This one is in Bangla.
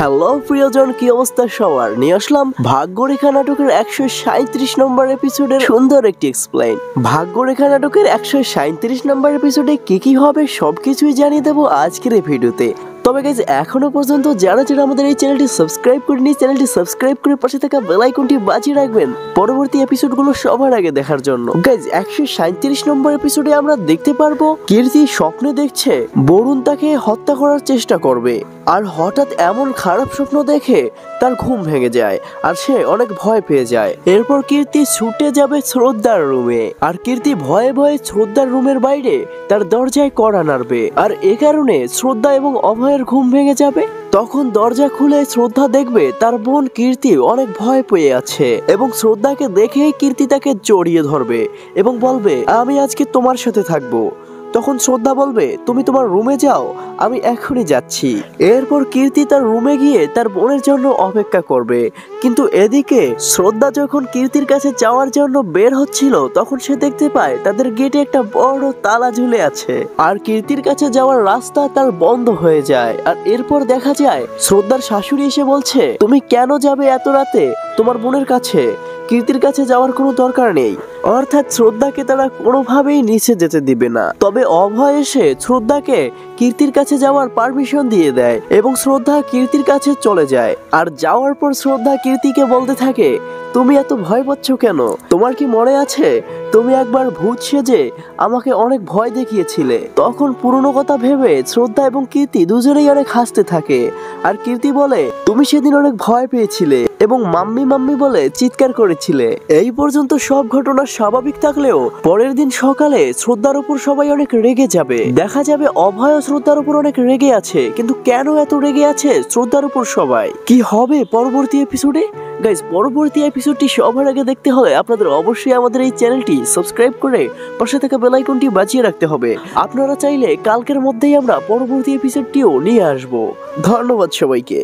হ্যালো প্রিয়জন, কি অবস্থা সবার? নিয়ে আসলাম ভাগ্যরেখা নাটকের 137 নম্বর এপিসোডের সুন্দর একটি এক্সপ্লেইন। ভাগ্যরেখা নাটকের 137 নম্বর এপিসোডে কি হবে সবকিছুই জানিয়ে দেবো আজকের এই ভিডিওতে। তবে গাইজ, এখনো পর্যন্ত যারা আমাদের এই চ্যানেলটি সাবস্ক্রাইব করেনি, চ্যানেলটি সাবস্ক্রাইব করে পাশে থাকা বেল আইকনটি বাজিয়ে রাখবেন পরবর্তী এপিসোডগুলো সবার আগে দেখার জন্য। গাইজ, 137 নম্বর এপিসোডে আমরা দেখতে পারবো কীর্তি স্বপ্নে দেখছে বরুণ তাকে হত্যা করার চেষ্টা করবে, আর হঠাৎ এমন খারাপ স্বপ্ন দেখে তার ঘুম ভেঙে যায় আর সে অনেক ভয় পেয়ে যায়। এরপর কীর্তি ছুটে যাবে শ্রদ্ধার রুমে, আর কীর্তি ভয়ে ভয়ে শ্রদ্ধার রুমের বাইরে তার দরজায় কড়া নাড়বে, আর এ কারণে শ্রদ্ধা এবং অভয়ের ঘুম ভেঙে যাবে। তখন দরজা খুলে শ্রদ্ধা দেখবে তার বোন কীর্তি অনেক ভয় পেয়ে আছে, এবং শ্রদ্ধাকে দেখেই কীর্তি তাকে জড়িয়ে ধরবে এবং বলবে, আমি আজকে তোমার সাথে থাকবো। তখন শ্রদ্ধা বলবে, তুমি তোমার রুমে যাও, আমি এখনই যাচ্ছি। এরপর কীর্তি তার রুমে গিয়ে তার বোনের জন্য অপেক্ষা করবে। কিন্তু এদিকে শ্রদ্ধা যখন কীর্তির কাছে যাওয়ার জন্য বের হচ্ছিল, তখন সে দেখতে পায় তাদের গেটে একটা বড় তালা ঝুলে আছে, আর কীর্তির কাছে যাওয়ার রাস্তা তার বন্ধ হয়ে যায়। আর এরপর দেখা যায় শ্রদ্ধার শাশুড়ি এসে বলছে, তুমি কেন যাবে এত রাতে তোমার বোনের কাছে? কীর্তির কাছে যাওয়ার কোনো দরকার নেই। অর্থাৎ শ্রদ্ধাকে তারা কোনোভাবেই নিচে যেতে দিবে না। তবে অভয় এসে শ্রদ্ধাকে কীর্তির কাছে যাওয়ার পারমিশন দিয়ে দেয়, এবং শ্রদ্ধা কীর্তির কাছে চলে যায়। আর যাওয়ার পর শ্রদ্ধা কীর্তিকে বলতে থাকে, তুমি এত ভয় পাচ্ছ কেন? তোমার কি মনে আছে তুমি একবার ভূত সেজে আমাকে অনেক ভয় দেখিয়েছিলে? তখন পুরনো কথা ভেবে শ্রদ্ধা এবং কীর্তি দুজনেই অনেক হাসতে থাকে। আর কীর্তি বলে, তুমি সেদিন অনেক ভয় পেয়েছিলে এবং মাম্মি মাম্মি বলে চিৎকার করেছিলে। এই পর্যন্ত সব ঘটনা স্বাভাবিক থাকলেও পরের দিন সকালে শ্রদ্ধার উপর সবাই অনেক রেগে যাবে। দেখা যাবে অভয় শ্রদ্ধার উপর অনেক রেগে আছে, কিন্তু কেন এত রেগে আছে শ্রদ্ধার উপর সবাই? কি হবে পরবর্তী এপিসোডে? গাইজ, পরবর্তী এপিসোডটি সবার আগে দেখতে হলে আপনাদের অবশ্যই আমাদের এই চ্যানেলটি সাবস্ক্রাইব করে পাশে থাকা বেল আইকনটি বাজিয়ে রাখতে হবে। আপনারা চাইলে কালকের মধ্যেই আমরা পরবর্তী এপিসোডটিও নিয়ে আসবো। ধন্যবাদ সবাইকে।